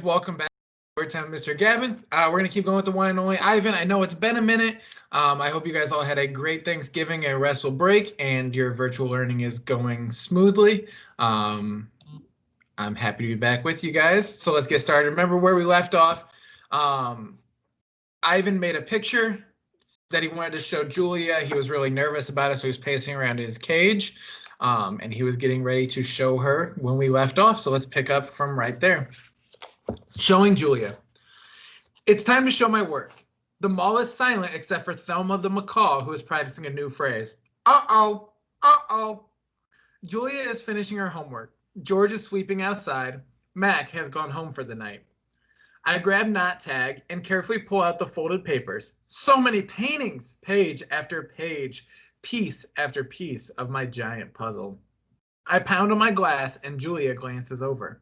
Welcome back to Storytime, Mr. Gavin. We're going to keep going with the one and only Ivan. I know it's been a minute. I hope you guys all had a great Thanksgiving and restful break, and your virtual learning is going smoothly. I'm happy to be back with you guys. So let's get started. Remember where we left off. Ivan made a picture that he wanted to show Julia. He was really nervous about it, so he was pacing around his cage. And he was getting ready to show her when we left off. So let's pick up from right there. Showing Julia. It's time to show my work. The mall is silent except for Thelma the macaw, who is practicing a new phrase. Uh-oh, uh-oh. Julia is finishing her homework. George is sweeping outside. Mac has gone home for the night. I grab knot tag and carefully pull out the folded papers. So many paintings, page after page, piece after piece of my giant puzzle. I pound on my glass and Julia glances over.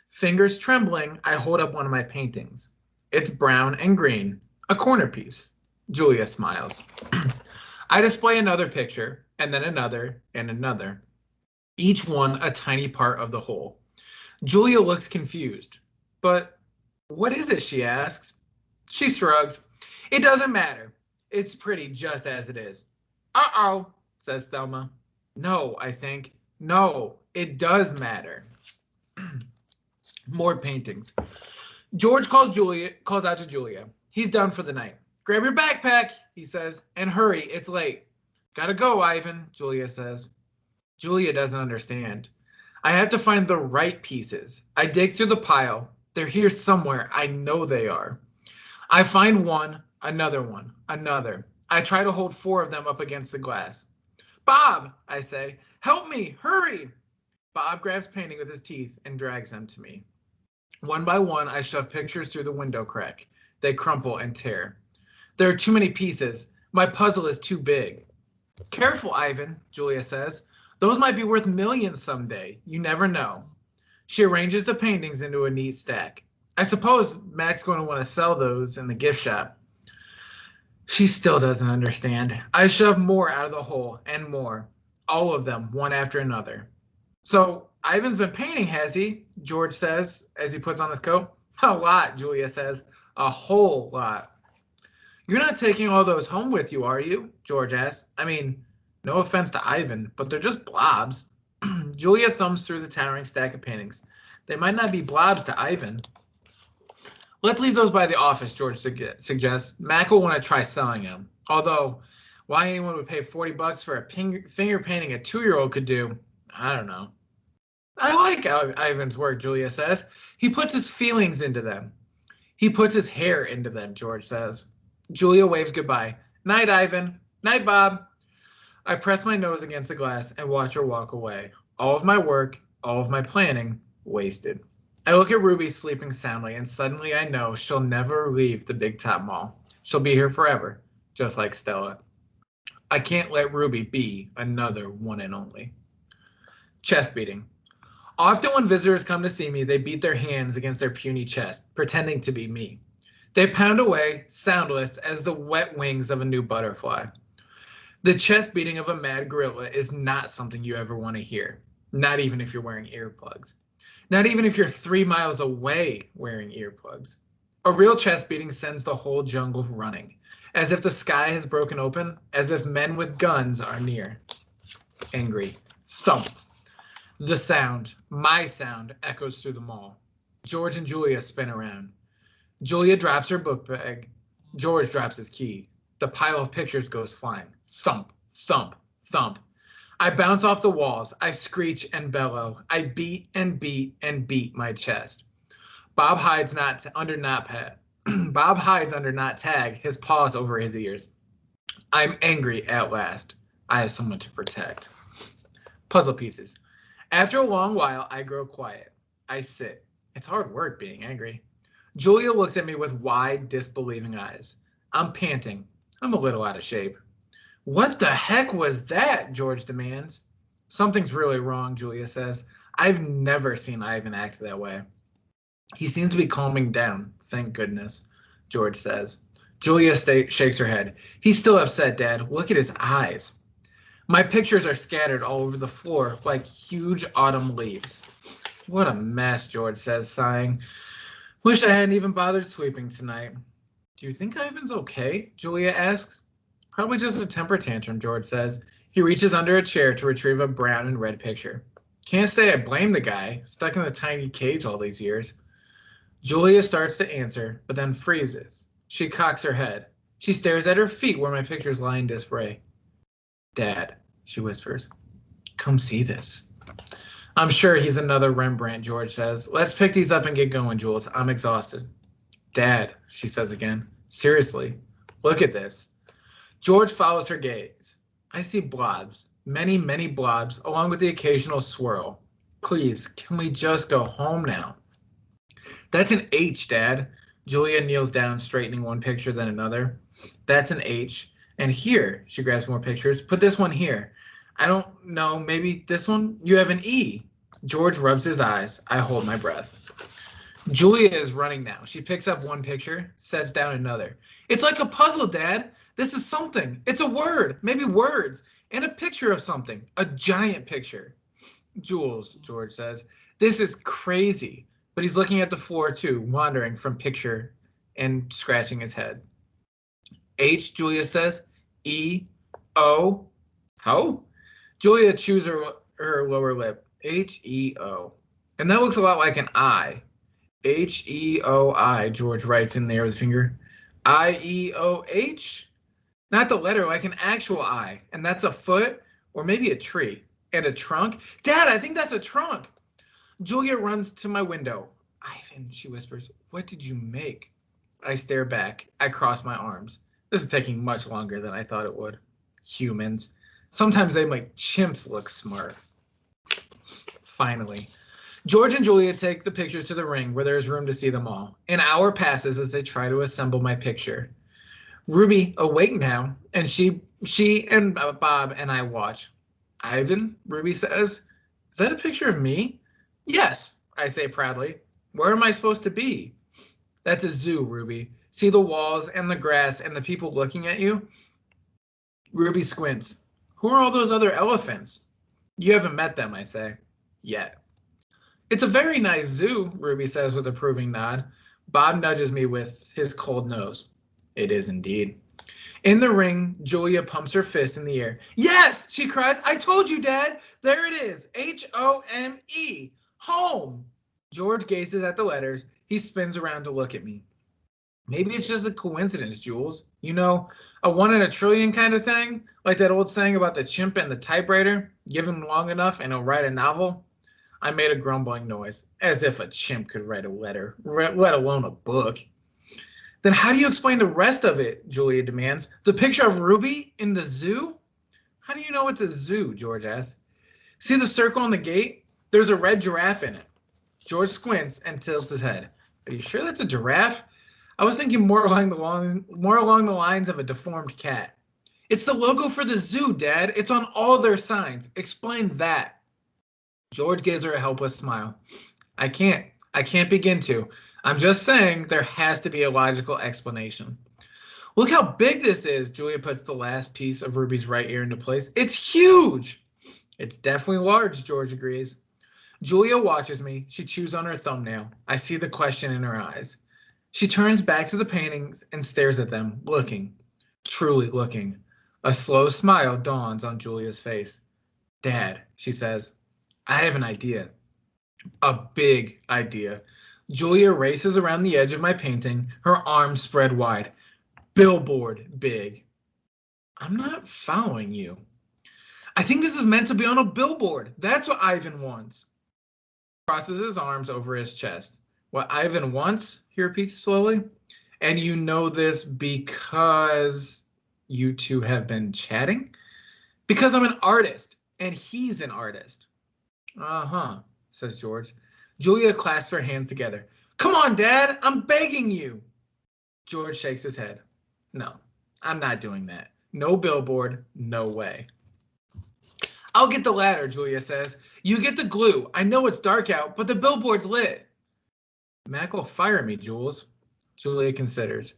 Fingers trembling, I hold up one of my paintings. It's brown and green, a corner piece. Julia smiles. I display another picture, and then another, and another. Each one a tiny part of the whole. Julia looks confused. But what is it, she asks. She shrugs. It doesn't matter. It's pretty just as it is. Uh-oh, says Thelma. No, I think. No, it does matter. More paintings. George calls out to Julia. He's done for the night. Grab your backpack, he says, and hurry, it's late. Gotta go, Ivan, Julia says. Julia doesn't understand. I have to find the right pieces. I dig through the pile. They're here somewhere. I know they are. I find one, another. I try to hold 4 of them up against the glass. Bob, I say, help me, hurry. Bob grabs painting with his teeth and drags them to me. One by one, I shove pictures through the window crack. They crumple and tear. There are too many pieces. My puzzle is too big. Careful, Ivan, Julia says. Those might be worth millions someday. You never know. She arranges the paintings into a neat stack. I suppose Mac's going to want to sell those in the gift shop. She still doesn't understand. I shove more out of the hole and more. All of them, one after another. So Ivan's been painting, has he? George says as he puts on his coat. A lot, Julia says. A whole lot. You're not taking all those home with you, are you? George asks. I mean, no offense to Ivan, but they're just blobs. Julia thumbs through the towering stack of paintings. They might not be blobs to Ivan. Let's leave those by the office, George suggests. Mac will want to try selling them. Although, why anyone would pay $40 for a finger painting a 2-year-old could do, I don't know. I like Ivan's work, Julia says. He puts his feelings into them. He puts his hair into them, George says. Julia waves goodbye. Night, Ivan. Night, Bob. I press my nose against the glass and watch her walk away. All of my work, all of my planning, wasted. I look at Ruby sleeping soundly, and suddenly I know she'll never leave the Big Top Mall. She'll be here forever, just like Stella. I can't let Ruby be another one and only. Chest beating. Often when visitors come to see me, they beat their hands against their puny chest, pretending to be me. They pound away, soundless as the wet wings of a new butterfly. The chest beating of a mad gorilla is not something you ever want to hear, not even if you're wearing earplugs. Not even if you're 3 miles away wearing earplugs. A real chest beating sends the whole jungle running, as if the sky has broken open, as if men with guns are near. Angry. Thump. The sound, my sound, echoes through the mall. George and Julia spin around. Julia drops her book bag. George drops his key. The pile of pictures goes flying. Thump, thump, thump. I bounce off the walls. I screech and bellow. I beat and beat and beat my chest. Bob hides under knot tag, his paws over his ears. I'm angry at last. I have someone to protect. Puzzle pieces. After a long while, I grow quiet. I sit. It's hard work being angry. Julia looks at me with wide, disbelieving eyes. I'm panting. I'm a little out of shape. What the heck was that? George demands. Something's really wrong, Julia says. I've never seen Ivan act that way. He seems to be calming down, thank goodness, George says. Julia shakes her head. He's still upset, Dad. Look at his eyes. My pictures are scattered all over the floor like huge autumn leaves. What a mess, George says, sighing. Wish I hadn't even bothered sweeping tonight. Do you think Ivan's okay? Julia asks. Probably just a temper tantrum, George says. He reaches under a chair to retrieve a brown and red picture. Can't say I blame the guy, stuck in the tiny cage all these years. Julia starts to answer, but then freezes. She cocks her head. She stares at her feet where my pictures lie in disarray. Dad, she whispers, come see this. I'm sure he's another Rembrandt, George says. Let's pick these up and get going, Jules. I'm exhausted. Dad, she says again. Seriously, look at this. George follows her gaze. I see blobs, many, many blobs, along with the occasional swirl. Please, can we just go home now? That's an H, Dad. Julia kneels down, straightening one picture then another. That's an H. And here, she grabs more pictures. Put this one here. I don't know, maybe this one? You have an E. George rubs his eyes. I hold my breath. Julia is running now. She picks up one picture, sets down another. It's like a puzzle, Dad. This is something. It's a word, maybe words, and a picture of something, a giant picture. Jules, George says, this is crazy. But he's looking at the floor too, wandering from picture and scratching his head. H, Julia says. E, O, how? Julia chews her lower lip. H-E-O. And that looks a lot like an I. H-E-O-I, George writes in there with his finger. I-E-O-H? Not the letter, like an actual I. And that's a foot or maybe a tree. And a trunk? Dad, I think that's a trunk. Julia runs to my window. Ivan, she whispers, what did you make? I stare back. I cross my arms. This is taking much longer than I thought it would. Humans. Sometimes they make chimps look smart. Finally. George and Julia take the pictures to the ring where there is room to see them all. An hour passes as they try to assemble my picture. Ruby, awake now, and she and Bob and I watch. Ivan, Ruby says, is that a picture of me? Yes, I say proudly. Where am I supposed to be? That's a zoo, Ruby. See the walls and the grass and the people looking at you? Ruby squints. Who are all those other elephants? You haven't met them, I say. Yet. It's a very nice zoo, Ruby says with approving nod. Bob nudges me with his cold nose. It is indeed. In the ring, Julia pumps her fist in the air. Yes, she cries. I told you, Dad. There it is. H-O-M-E. Home. George gazes at the letters. He spins around to look at me. Maybe it's just a coincidence, Jules. You know, a 1 in a trillion kind of thing? Like that old saying about the chimp and the typewriter? Give him long enough and he'll write a novel? I made a grumbling noise, as if a chimp could write a letter, let alone a book. Then how do you explain the rest of it? Julia demands. The picture of Ruby in the zoo? How do you know it's a zoo? George asks. See the circle on the gate? There's a red giraffe in it. George squints and tilts his head. Are you sure that's a giraffe? I was thinking more along the lines of a deformed cat. It's the logo for the zoo, Dad. It's on all their signs. Explain that. George gives her a helpless smile. I can't begin to. I'm just saying there has to be a logical explanation. Look how big this is. Julia puts the last piece of Ruby's right ear into place. It's huge. It's definitely large, George agrees. Julia watches me. She chews on her thumbnail. I see the question in her eyes. She turns back to the paintings and stares at them, looking, truly looking. A slow smile dawns on Julia's face. Dad, she says, I have an idea. A big idea. Julia races around the edge of my painting, her arms spread wide. Billboard big. I'm not following you. I think this is meant to be on a billboard. That's what Ivan wants. Crosses his arms over his chest. What Ivan wants, he repeats slowly. And you know this because you two have been chatting? Because I'm an artist, and he's an artist. Uh-huh, says George. Julia clasps her hands together. Come on, Dad, I'm begging you. George shakes his head. No, I'm not doing that. No billboard, no way. I'll get the ladder, Julia says. You get the glue. I know it's dark out, but the billboard's lit. Mac will fire me, Jules. Julia considers.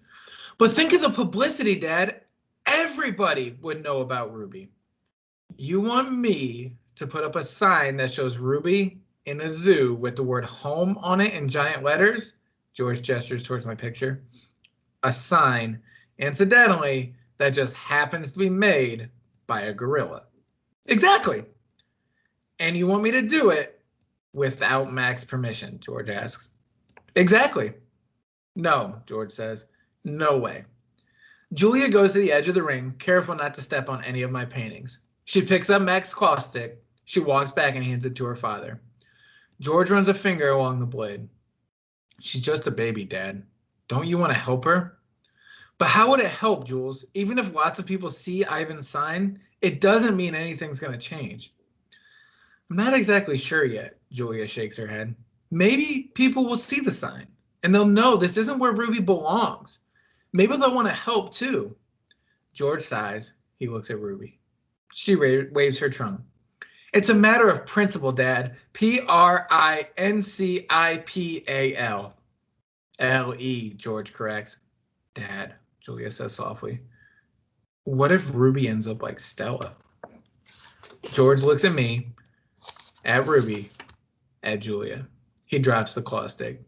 But think of the publicity, Dad. Everybody would know about Ruby. You want me to put up a sign that shows Ruby in a zoo with the word home on it in giant letters? George gestures towards my picture. A sign, incidentally, that just happens to be made by a gorilla. Exactly. And you want me to do it without Mac's permission, George asks. Exactly. No, George says. No way. Julia goes to the edge of the ring, careful not to step on any of my paintings. She picks up Mac's claw stick. She walks back and hands it to her father. George runs a finger along the blade. She's just a baby, Dad. Don't you want to help her? But how would it help, Jules? Even if lots of people see Ivan's sign, it doesn't mean anything's going to change. I'm not exactly sure yet, Julia shakes her head. Maybe people will see the sign, and they'll know this isn't where Ruby belongs. Maybe they'll want to help, too. George sighs. He looks at Ruby. She waves her trunk. It's a matter of principle, Dad. Principal. L-E, George corrects. Dad, Julia says softly. What if Ruby ends up like Stella? George looks at me, at Ruby, at Julia. He drops the claw stick.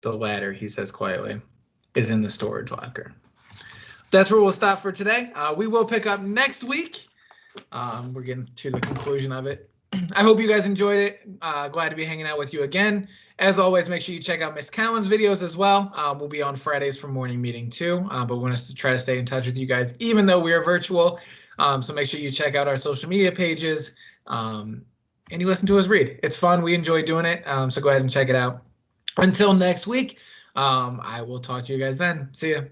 The latter, he says quietly, is in the storage locker. That's where we'll stop for today. We will pick up next week. We're getting to the conclusion of it. I hope you guys enjoyed it. Glad to be hanging out with you again. As always, make sure you check out Miss Callan's videos as well. We'll be on Fridays for morning meeting too, but we want to try to stay in touch with you guys, even though we are virtual. So make sure you check out our social media pages and you listen to us read. It's fun. We enjoy doing it. So go ahead and check it out. Until next week, I will talk to you guys then. See ya.